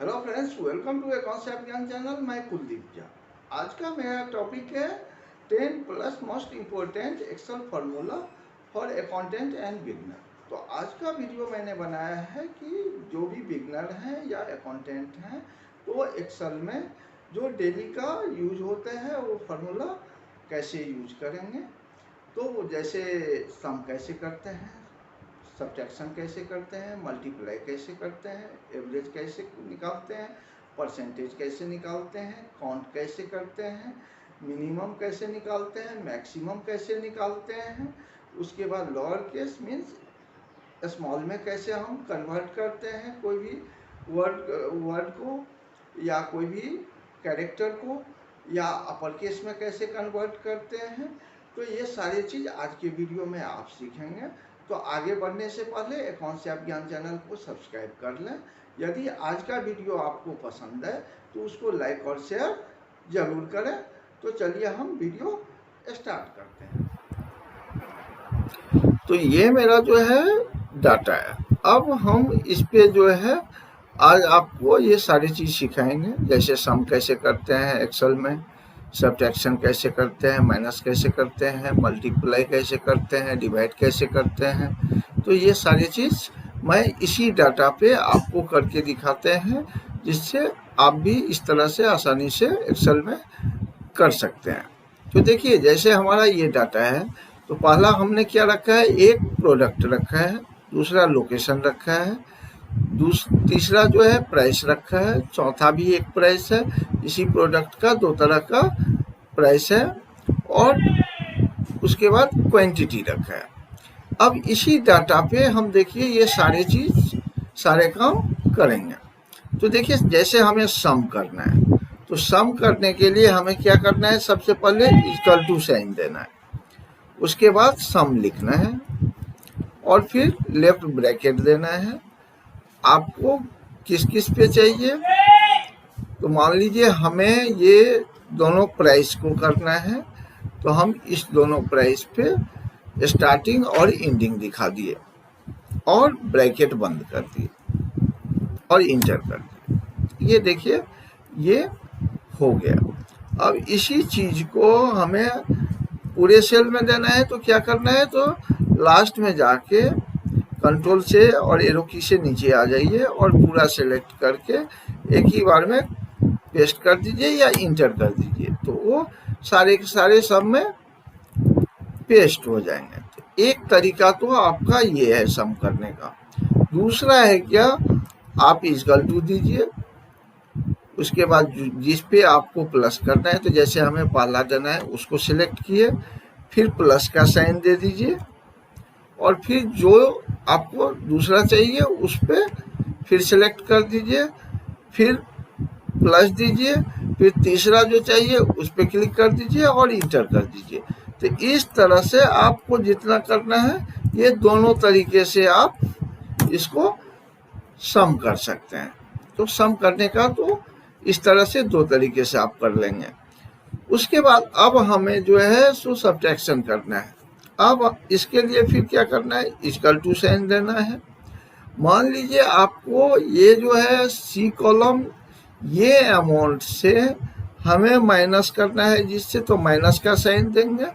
Hello friends, welcome to a concept Gyan channel. मैं कुलदीप झा। आज का मेरा टॉपिक है 10 plus most important Excel formula for accountant and beginner. तो आज का वीडियो मैंने बनाया है कि जो भी बिगनर हैं या अकाउंटेंट हैं तो एक्सेल में जो डेली का यूज होते हैं वो फार्मूला कैसे यूज करेंगे। तो जैसे सम कैसे करते हैं, सब्ट्रैक्शन कैसे करते हैं, मल्टीप्लाई कैसे करते हैं, एवरेज कैसे निकालते हैं, परसेंटेज कैसे निकालते हैं, काउंट कैसे करते हैं, मिनिमम कैसे निकालते हैं, मैक्सिमम कैसे निकालते हैं। उसके बाद लोअर केस मीन्स स्मॉल में कैसे हम कन्वर्ट करते हैं कोई भी वर्ड को या कोई भी कैरेक्टर को, या अपर केस में कैसे कन्वर्ट करते हैं। तो ये सारी चीज़ आज के वीडियो में आप सीखेंगे। तो आगे बढ़ने से पहले कॉन्सेप्ट ज्ञान चैनल को सब्सक्राइब कर लें। यदि आज का वीडियो आपको पसंद है तो उसको लाइक और शेयर ज़रूर करें। तो चलिए हम वीडियो स्टार्ट करते हैं। तो ये मेरा जो है डाटा है। अब हम इस पे जो है आज आपको ये सारी चीज़ सिखाएंगे, जैसे सम कैसे करते हैं एक्सेल में, सब्ट्रैक्शन कैसे करते हैं, माइनस कैसे करते हैं, मल्टीप्लाई कैसे करते हैं, डिवाइड कैसे करते हैं। तो ये सारी चीज़ मैं इसी डाटा पे आपको करके दिखाते हैं, जिससे आप भी इस तरह से आसानी से एक्सेल में कर सकते हैं। तो देखिए, जैसे हमारा ये डाटा है तो पहला हमने क्या रखा है, एक प्रोडक्ट रखा है, दूसरा लोकेशन रखा है, तीसरा जो है प्राइस रखा है, चौथा भी एक प्राइस है। इसी प्रोडक्ट का दो तरह का प्राइस है, और उसके बाद क्वांटिटी रखा है। अब इसी डाटा पे हम देखिए ये सारे काम करेंगे। तो देखिए, जैसे हमें सम करना है तो सम करने के लिए हमें क्या करना है, सबसे पहले इक्वल टू साइन देना है, उसके बाद सम लिखना है और फिर लेफ्ट ब्रैकेट देना है। आपको किस किस पे चाहिए, तो मान लीजिए हमें ये दोनों प्राइस को करना है, तो हम इस दोनों प्राइस पे स्टार्टिंग और एंडिंग दिखा दिए और ब्रैकेट बंद कर दिए और इंटर कर दिए। ये देखिए, ये हो गया। अब इसी चीज को हमें पूरे सेल में देना है, तो क्या करना है, तो लास्ट में जाके कंट्रोल से और एरो की से नीचे आ जाइए और पूरा सेलेक्ट करके एक ही बार में पेस्ट कर दीजिए या इंटर कर दीजिए, तो वो सारे के सारे सब में पेस्ट हो जाएंगे। तो एक तरीका तो आपका ये है सम करने का। दूसरा है क्या, आप इक्वल टू दीजिए, उसके बाद जिस पे आपको प्लस करना है, तो जैसे हमें पहला देना है उसको सिलेक्ट किए, फिर प्लस का साइन दे दीजिए और फिर जो आपको दूसरा चाहिए उस पे फिर सिलेक्ट कर दीजिए, फिर प्लस दीजिए, फिर तीसरा जो चाहिए उस पे क्लिक कर दीजिए और इंटर कर दीजिए। तो इस तरह से आपको जितना करना है, ये दोनों तरीके से आप इसको सम कर सकते हैं। तो सम करने का तो इस तरह से दो तरीके से आप कर लेंगे। उसके बाद अब हमें जो है सो सब्ट्रैक्शन करना है। अब इसके लिए फिर क्या करना है, इक्वल टू साइन देना है। मान लीजिए आपको ये जो है सी कॉलम, ये अमाउंट से हमें माइनस करना है जिससे, तो माइनस का साइन देंगे।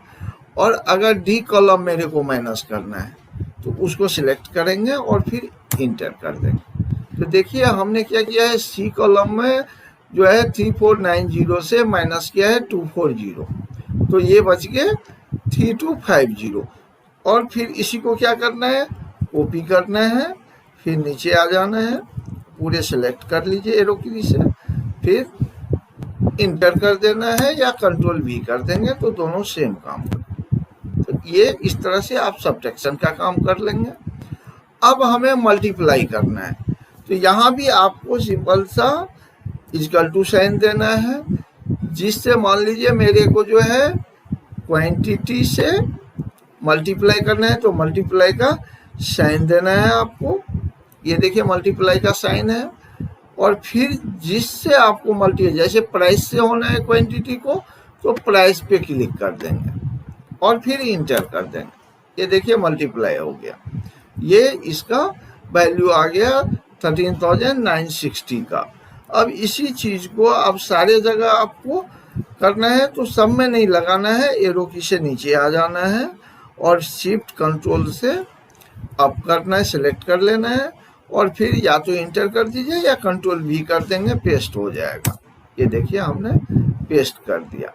और अगर डी कॉलम मेरे को माइनस करना है तो उसको सिलेक्ट करेंगे और फिर इंटर कर देंगे। तो देखिए हमने क्या किया है, सी कॉलम में जो है 3490 से माइनस किया है 240, तो ये बच गए 3250। और फिर इसी को क्या करना है, कॉपी करना है, फिर नीचे आ जाना है, पूरे सेलेक्ट कर लीजिए एरो की से, फिर इंटर कर देना है या कंट्रोल भी कर देंगे, तो दोनों सेम काम करें। तो ये इस तरह से आप सब्ट्रैक्शन का काम कर लेंगे। अब हमें मल्टीप्लाई करना है, तो यहाँ भी आपको सिंपल सा इक्वल टू साइन देना है, जिससे मान लीजिए मेरे को जो है क्वांटिटी से मल्टीप्लाई करना है, तो मल्टीप्लाई का साइन देना है आपको। ये देखिए मल्टीप्लाई का साइन है, और फिर जिससे आपको मल्टी, जैसे प्राइस से होना है क्वांटिटी को, तो प्राइस पे क्लिक कर देंगे और फिर इंटर कर देंगे। ये देखिए मल्टीप्लाई हो गया, ये इसका वैल्यू आ गया 13,960 का। अब इसी चीज को अब सारे जगह आपको करना है, तो सब में नहीं लगाना है, एरो की से नीचे आ जाना है और शिफ्ट कंट्रोल से अप करना है, सिलेक्ट कर लेना है और फिर या तो इंटर कर दीजिए या कंट्रोल भी कर देंगे, पेस्ट हो जाएगा। ये देखिए हमने पेस्ट कर दिया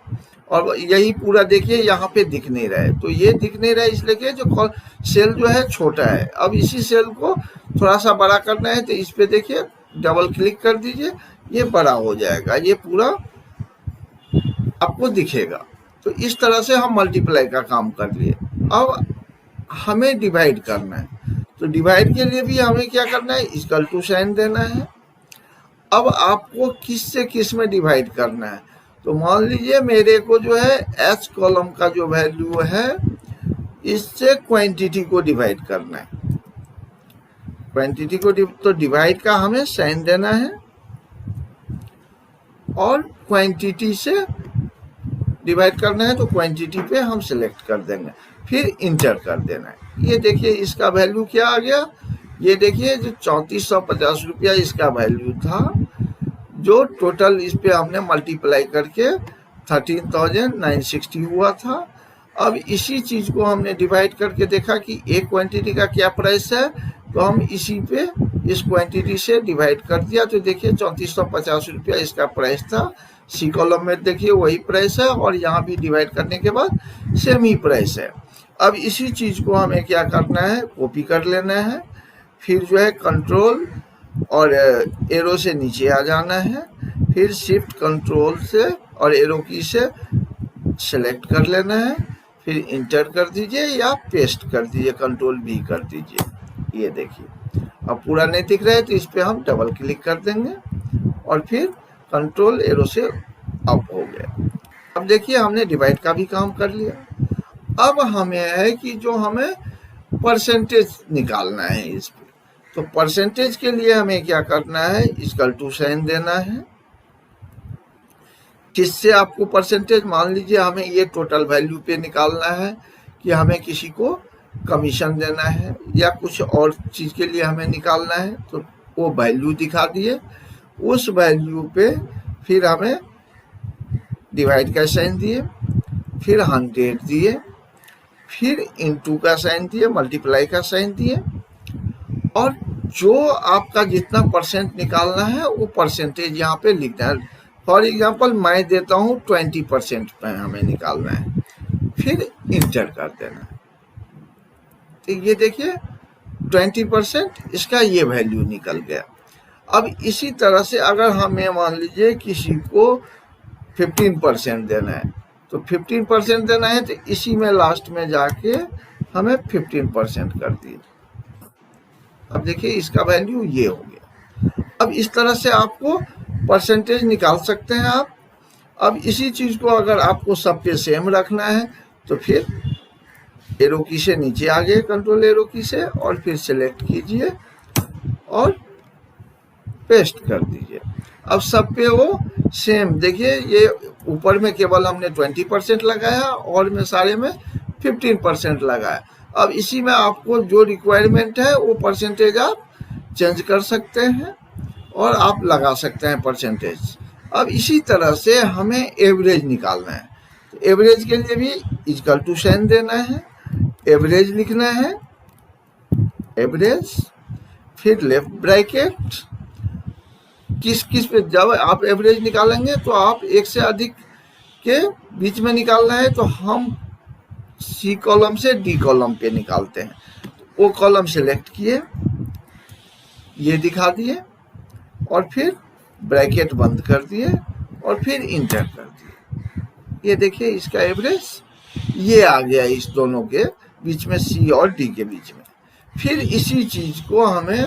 और यही पूरा देखिए यहाँ पे दिख नहीं रहा है, तो ये दिख नहीं रहा है इसलिए कि जो सेल जो है छोटा है। अब इसी सेल को थोड़ा सा बड़ा करना है, तो इस पे देखिए डबल क्लिक कर दीजिए, ये बड़ा हो जाएगा, ये पूरा आपको दिखेगा। तो इस तरह से हम मल्टीप्लाई का काम कर लिए। अब हमें डिवाइड करना है, तो डिवाइड के लिए भी हमें क्या करना है, इक्वल टू साइन देना है। अब आपको किस से किस में डिवाइड करना है, तो मान लीजिए मेरे को जो है एच कॉलम का जो वैल्यू है इससे क्वांटिटी को डिवाइड करना है। क्वांटिटी को तो डिवाइड का हमें साइन देना है और क्वांटिटी से डिवाइड करना है, तो क्वांटिटी पे हम सिलेक्ट कर देंगे, फिर इंटर कर देना है। ये देखिए इसका वैल्यू क्या आ गया, ये देखिए जो 3450 रुपया इसका वैल्यू था, जो टोटल इस पे हमने मल्टीप्लाई करके 13,960 हुआ था। अब इसी चीज को हमने डिवाइड करके देखा कि एक क्वांटिटी का क्या प्राइस है, तो हम इसी पे इस क्वांटिटी से डिवाइड कर दिया, तो देखिए 3450 रुपया इसका प्राइस था। सी कॉलम में देखिए वही प्राइस है और यहाँ भी डिवाइड करने के बाद सेम ही प्राइस है। अब इसी चीज को हमें क्या करना है, कॉपी कर लेना है, फिर जो है कंट्रोल और एरो से नीचे आ जाना है, फिर शिफ्ट कंट्रोल से और एरो की से सेलेक्ट कर लेना है, फिर इंटर कर दीजिए या पेस्ट कर दीजिए, कंट्रोल भी कर दीजिए। ये देखिए अब पूरा नहीं दिख रहा है, तो इस पे हम डबल क्लिक कर देंगे और फिर कंट्रोल एरो से अप हो गया। अब देखिए हमने डिवाइड का भी काम कर लिया। अब हमें है कि जो हमें परसेंटेज निकालना है इस पे, तो परसेंटेज के लिए हमें क्या करना है, इक्वल टू साइन देना है। किससे आपको परसेंटेज, मान लीजिए हमें ये टोटल वैल्यू पे निकालना है कि हमें किसी को कमीशन देना है या कुछ और चीज के लिए हमें निकालना है, तो वो वैल्यू दिखा दिए, उस वैल्यू पे फिर हमें डिवाइड का साइन दिए, फिर 100 दिए, फिर इनटू का साइन दिए, मल्टीप्लाई का साइन दिए और जो आपका जितना परसेंट निकालना है वो परसेंटेज यहाँ पे लिखना है। फॉर एग्जांपल मैं देता हूँ 20% पे हमें निकालना है, फिर इंटर कर देना है। तो ये देखिए 20% इसका ये वैल्यू निकल गया। अब इसी तरह से अगर हमें मान लीजिए किसी को 15% देना है, तो 15% देना है, तो इसी में लास्ट में जाके हमें 15% कर दिए। अब देखिए इसका वैल्यू ये हो गया। अब इस तरह से आपको परसेंटेज निकाल सकते हैं आप। अब इसी चीज को अगर आपको सब पे सेम रखना है, तो फिर एरो की से नीचे आ गए, कंट्रोल एरो की से, और फिर सिलेक्ट कीजिए और पेस्ट कर दीजिए। अब सब पे वो सेम, देखिए ये ऊपर में केवल हमने 20% लगाया और में सारे में 15% लगाया। अब इसी में आपको जो रिक्वायरमेंट है वो परसेंटेज आप चेंज कर सकते हैं और आप लगा सकते हैं परसेंटेज। अब इसी तरह से हमें एवरेज निकालना है, तो एवरेज के लिए भी इक्वल टू साइन देना है, एवरेज लिखना है, एवरेज, फिर लेफ्ट ब्रैकेट। किस किस पे जब आप एवरेज निकालेंगे तो आप एक से अधिक के बीच में निकालना है, तो हम सी कॉलम से डी कॉलम पे निकालते हैं। वो कॉलम सेलेक्ट किए, ये दिखा दिए और फिर ब्रैकेट बंद कर दिए और फिर इंटर कर दिए। ये देखिए इसका एवरेज ये आ गया इस दोनों के बीच में, सी और डी के बीच में। फिर इसी चीज को हमें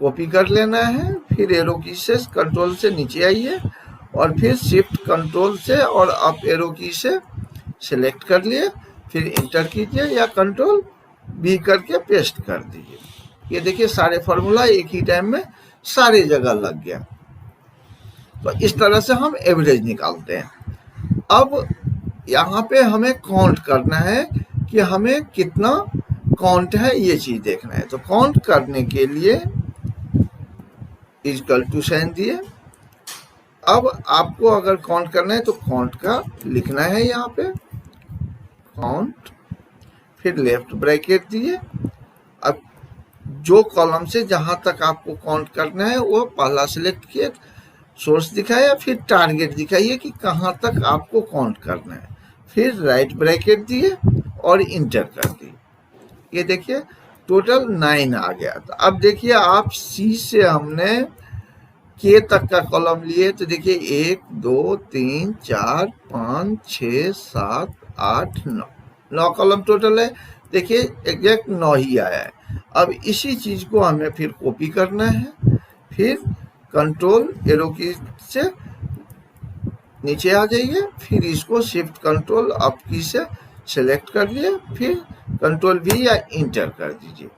कॉपी कर लेना है, फिर एरो की से कंट्रोल से नीचे आइए और फिर शिफ्ट कंट्रोल से और अप एरो की से सिलेक्ट कर लिए, फिर इंटर कीजिए या कंट्रोल बी करके पेस्ट कर दीजिए। ये देखिए सारे फॉर्मूला एक ही टाइम में सारे जगह लग गया। तो इस तरह से हम एवरेज निकालते हैं। अब यहाँ पे हमें काउंट करना है कि हमें कितना काउंट है, ये चीज देखना है। तो काउंट करने के लिए इक्वल टू साइन दिए अब आपको अगर काउंट करना है तो काउंट का लिखना है यहाँ पे, काउंट, फिर लेफ्ट ब्रैकेट दिए। अब जो कॉलम से जहां तक आपको काउंट करना है वो पहला सिलेक्ट किए, सोर्स दिखाया, फिर टारगेट दिखाइए कि कहां तक आपको काउंट करना है, फिर राइट ब्रैकेट दिए और इंटर कर दिए। ये देखिए टोटल 9 आ गया। तो अब देखिए आप सी से हमने के तक का कॉलम लिए, तो देखिए 1 2 3 4 5 6 7 8 9 कॉलम टोटल है। देखिए एग्जैक्ट 9 ही आया है। अब इसी चीज को हमें फिर कॉपी करना है, फिर कंट्रोल एरो की से नीचे आ जाइए, फिर इसको शिफ्ट कंट्रोल अप की से सेलेक्ट कर लिए, फिर कंट्रोल वी या इंटर कर दीजिए।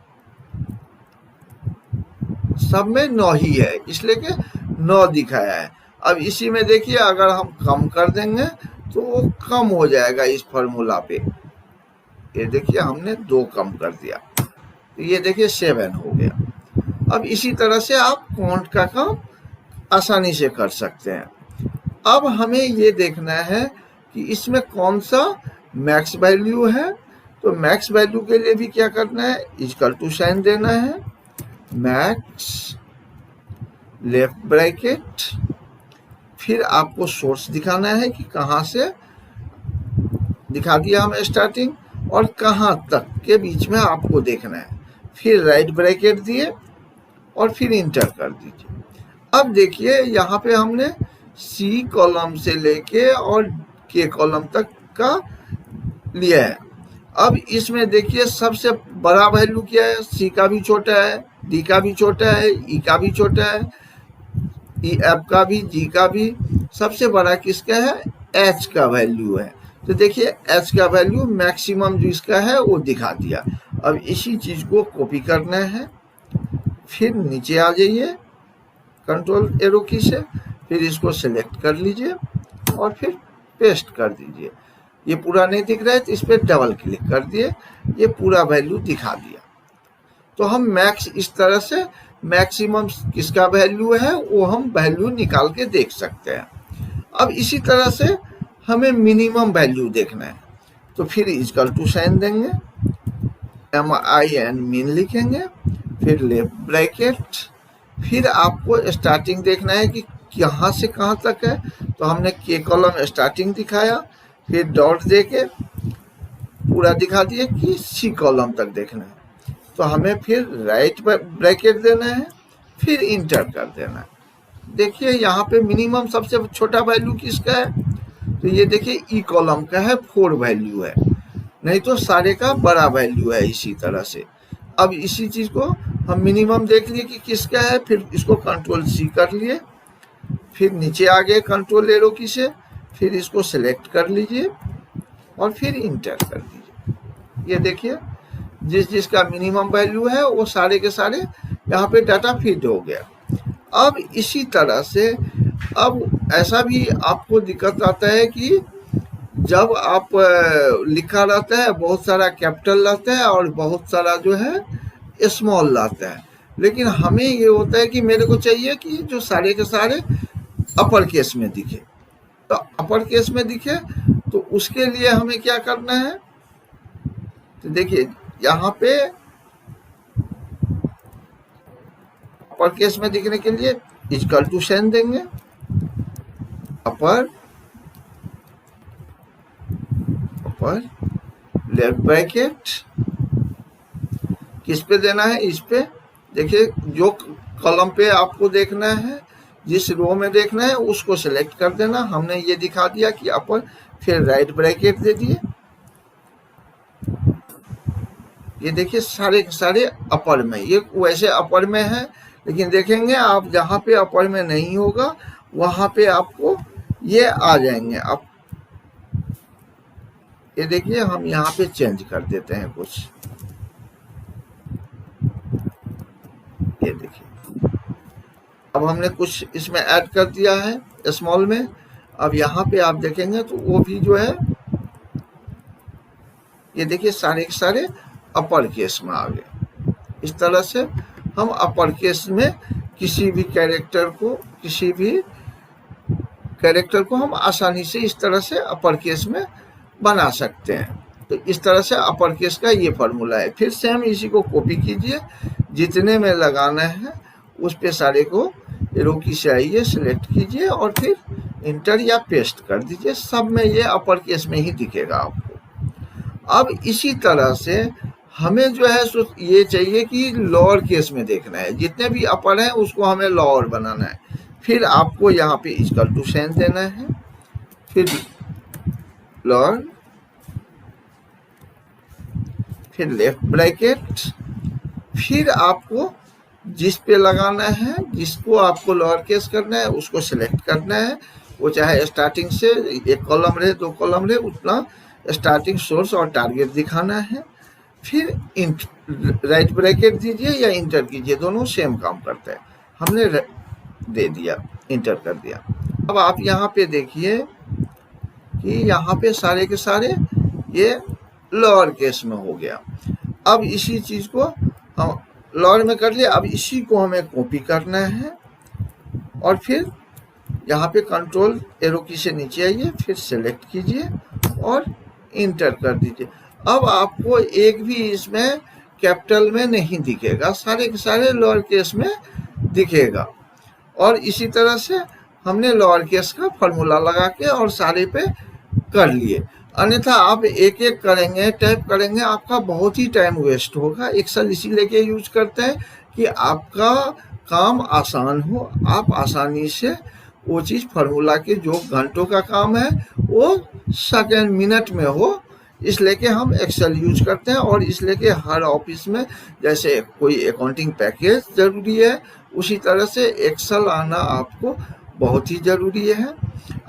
सब में 9 ही है, इसलिए कि 9 दिखाया है। अब इसी में देखिए अगर हम कम कर देंगे तो वो कम हो जाएगा इस फॉर्मूला पे। ये देखिए हमने 2 कम कर दिया, तो ये देखिए 7 हो गया। अब इसी तरह से आप काउंट का काम आसानी से कर सकते हैं। अब हमें ये देखना है कि इसमें कौन सा मैक्स वैल्यू है। तो मैक्स वैल्यू के लिए भी क्या करना है, इक्वल टू साइन देना है, मैक्स लेफ्ट ब्रैकेट, फिर आपको सोर्स दिखाना है कि कहां से दिखा दिया हमें स्टार्टिंग, और कहां तक के बीच में आपको देखना है, फिर राइट ब्रैकेट दिए और फिर इंटर कर दीजिए। अब देखिए यहाँ पे हमने सी कॉलम से लेके और के कॉलम तक का लिया है। अब इसमें देखिए सबसे बड़ा वैल्यू क्या है, सी का भी छोटा है, डी का भी छोटा है, ई का भी छोटा है, ई एफ का भी, जी का भी। सबसे बड़ा किसका है, एच का वैल्यू है। तो देखिए एच का वैल्यू मैक्सिमम जो इसका है वो दिखा दिया। अब इसी चीज को कॉपी करना है, फिर नीचे आ जाइए कंट्रोल एरो की से, फिर इसको सेलेक्ट कर लीजिए और फिर पेस्ट कर दीजिए। ये पूरा नहीं दिख रहा है तो इस पर डबल क्लिक कर दिए, ये पूरा वैल्यू दिखा दिया। तो हम मैक्स इस तरह से मैक्सिमम किसका वैल्यू है वो हम वैल्यू निकाल के देख सकते हैं। अब इसी तरह से हमें मिनिमम वैल्यू देखना है, तो फिर इक्वल टू साइन देंगे, MIN मिन लिखेंगे, फिर लेफ्ट ब्रैकेट, फिर आपको स्टार्टिंग देखना है कि कहाँ से कहाँ तक है। तो हमने के कॉलम स्टार्टिंग दिखाया, फिर डॉट देके पूरा दिखा दिए कि सी कॉलम तक देखना है। तो हमें फिर राइट ब्रैकेट देना है, फिर इंटर कर देना है। देखिए यहाँ पे मिनिमम सबसे छोटा वैल्यू किसका है, तो ये देखिए ई कॉलम का है, 4 वैल्यू है, नहीं तो सारे का बड़ा वैल्यू है इसी तरह से। अब इसी चीज को हम मिनिमम देख लिए कि किसका है, फिर इसको कंट्रोल सी कर लिए, फिर नीचे आ गए कंट्रोल एरो की से, फिर इसको सेलेक्ट कर लीजिए और फिर इंटर कर दीजिए। ये देखिए जिस जिसका मिनिमम वैल्यू है वो सारे के सारे यहाँ पे डाटा फिट हो गया। अब इसी तरह से अब ऐसा भी आपको दिक्कत आता है कि जब आप लिखा रहता है बहुत सारा कैपिटल रहता है और बहुत सारा जो है स्मॉल रहता है, लेकिन हमें ये होता है कि मेरे को चाहिए कि जो सारे के सारे अपर केस में दिखे। तो अपर केस में दिखे तो उसके लिए हमें क्या करना है, तो देखिए यहाँ पे अपर केस में दिखने के लिए इक्वल टू साइन देंगे, अपर लेफ्ट ब्रैकेट, किस पे देना है, इस पे। देखिए जो कॉलम पे आपको देखना है, जिस रो में देखना है उसको सेलेक्ट कर देना। हमने ये दिखा दिया कि अपर, फिर राइट ब्रैकेट दे दिए। ये देखिए सारे के सारे अपर में, ये वैसे अपर में है, लेकिन देखेंगे आप जहाँ पे अपर में नहीं होगा वहां पे आपको ये आ जाएंगे। आप ये देखिए हम यहाँ पे चेंज कर देते हैं कुछ, ये देखिए अब हमने कुछ इसमें ऐड कर दिया है स्मॉल में। अब यहाँ पे आप देखेंगे तो वो भी जो है ये देखिए सारे के सारे अपर केस में आ गए। इस तरह से हम अपर केस में किसी भी कैरेक्टर को, किसी भी कैरेक्टर को हम आसानी से इस तरह से अपर केस में बना सकते हैं। तो इस तरह से अपर केस का ये फॉर्मूला है। फिर सेम इसी को कॉपी कीजिए, जितने में लगाना है उस पे सारे को एरो की से आइए, सिलेक्ट कीजिए और फिर इंटर या पेस्ट कर दीजिए। सब में ये अपर केस में ही दिखेगा आपको। अब इसी तरह से हमें जो है सो ये चाहिए कि लोअर केस में देखना है, जितने भी अपर हैं उसको हमें लोअर बनाना है। फिर आपको यहाँ पे इक्वल टू साइन देना है, फिर लोअर, फिर लेफ्ट ब्रैकेट, फिर आपको जिस पे लगाना है, जिसको आपको लोअर केस करना है उसको सिलेक्ट करना है। वो चाहे स्टार्टिंग से एक कॉलम रहे, 2 कॉलम रहे, उतना स्टार्टिंग, सोर्स और टारगेट दिखाना है। फिर राइट ब्रैकेट दीजिए या इंटर कीजिए, दोनों सेम काम करते हैं। हमने दे दिया, इंटर कर दिया। अब आप यहाँ पे देखिए कि यहाँ पे सारे के सारे ये लोअर केस में हो गया। अब इसी चीज को हम लोअर में कर लिया। अब इसी को हमें कॉपी करना है और फिर यहाँ पे कंट्रोल एरो की से नीचे आइए, फिर सेलेक्ट कीजिए और इंटर कर दीजिए। अब आपको एक भी इसमें कैपिटल में नहीं दिखेगा, सारे के सारे लोअर केस में दिखेगा। और इसी तरह से हमने लोअर केस का फॉर्मूला लगा के और सारे पे कर लिए। अन्यथा आप एक एक करेंगे, टाइप करेंगे, आपका बहुत ही टाइम वेस्ट होगा। एक्सेल इसीलिए के यूज करते हैं कि आपका काम आसान हो, आप आसानी से वो चीज़ फार्मूला के जो घंटों का काम है वो सेकेंड, मिनट में हो, इसलिए कि हम एक्सेल यूज करते हैं। और इसलिए कि हर ऑफिस में जैसे कोई अकाउंटिंग पैकेज जरूरी है, उसी तरह से एक्सेल आना आपको बहुत ही ज़रूरी है।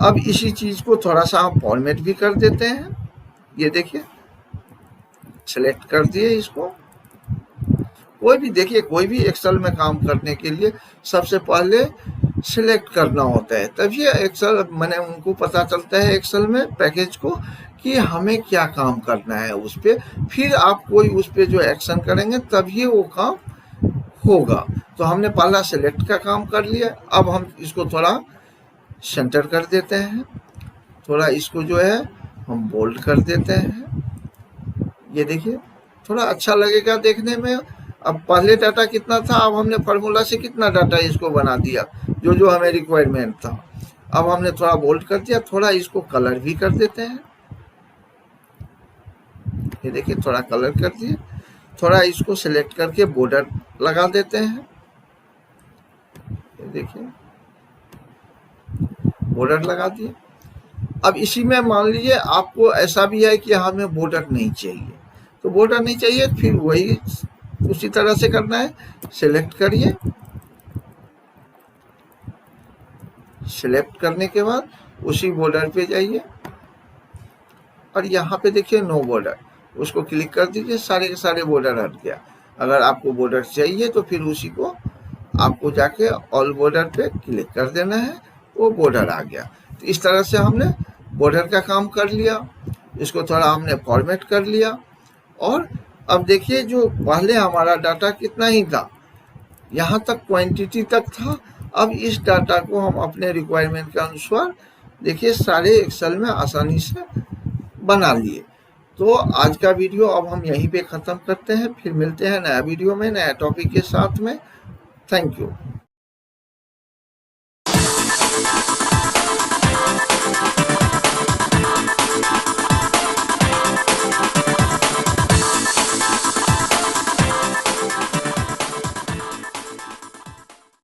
अब इसी चीज़ को थोड़ा सा हम फॉर्मेट भी कर देते हैं। ये देखिए, सेलेक्ट कर दिए इसको। कोई भी देखिए, कोई भी एक्सेल में काम करने के लिए सबसे पहले सिलेक्ट करना होता है, तभी एक्सेल मैंने उनको पता चलता है एक्सेल में पैकेज को कि हमें क्या काम करना है उस पर। फिर आप कोई उस पर जो एक्शन करेंगे तभी वो काम होगा। तो हमने पहला सिलेक्ट का काम कर लिया। अब हम इसको थोड़ा सेंटर कर देते हैं, थोड़ा इसको जो है हम बोल्ड कर देते हैं। ये देखिए, थोड़ा अच्छा लगेगा देखने में। अब पहले डाटा कितना था, अब हमने फार्मूला से कितना डाटा इसको बना दिया, जो जो हमें रिक्वायरमेंट था। अब हमने थोड़ा बोल्ड कर दिया, थोड़ा इसको कलर भी कर देते हैं। ये देखिए, थोड़ा कलर कर दिए, थोड़ा इसको सिलेक्ट करके बॉर्डर लगा देते हैं। ये देखिए, बॉर्डर लगा दिए। अब इसी में मान लीजिए आपको ऐसा भी है कि हमें बॉर्डर नहीं चाहिए, तो बॉर्डर नहीं चाहिए, फिर वही उसी तरह से करना है। सिलेक्ट करिए, सिलेक्ट करने के बाद उसी बॉर्डर पे जाइए और यहाँ पे देखिए नो बॉर्डर, उसको क्लिक कर दीजिए, सारे के सारे बॉर्डर हट गया। अगर आपको बॉर्डर चाहिए तो फिर उसी को आपको जाके ऑल बॉर्डर पे क्लिक कर देना है, वो बॉर्डर आ गया। तो इस तरह से हमने बॉर्डर का काम कर लिया, इसको थोड़ा हमने फॉर्मेट कर लिया। और अब देखिए, जो पहले हमारा डाटा कितना ही था, यहाँ तक क्वांटिटी तक था। अब इस डाटा को हम अपने रिक्वायरमेंट के अनुसार देखिए सारे एक्सेल में आसानी से बना लिए। तो आज का वीडियो अब हम यहीं पे ख़त्म करते हैं, फिर मिलते हैं नया वीडियो में नया टॉपिक के साथ में। Thank you.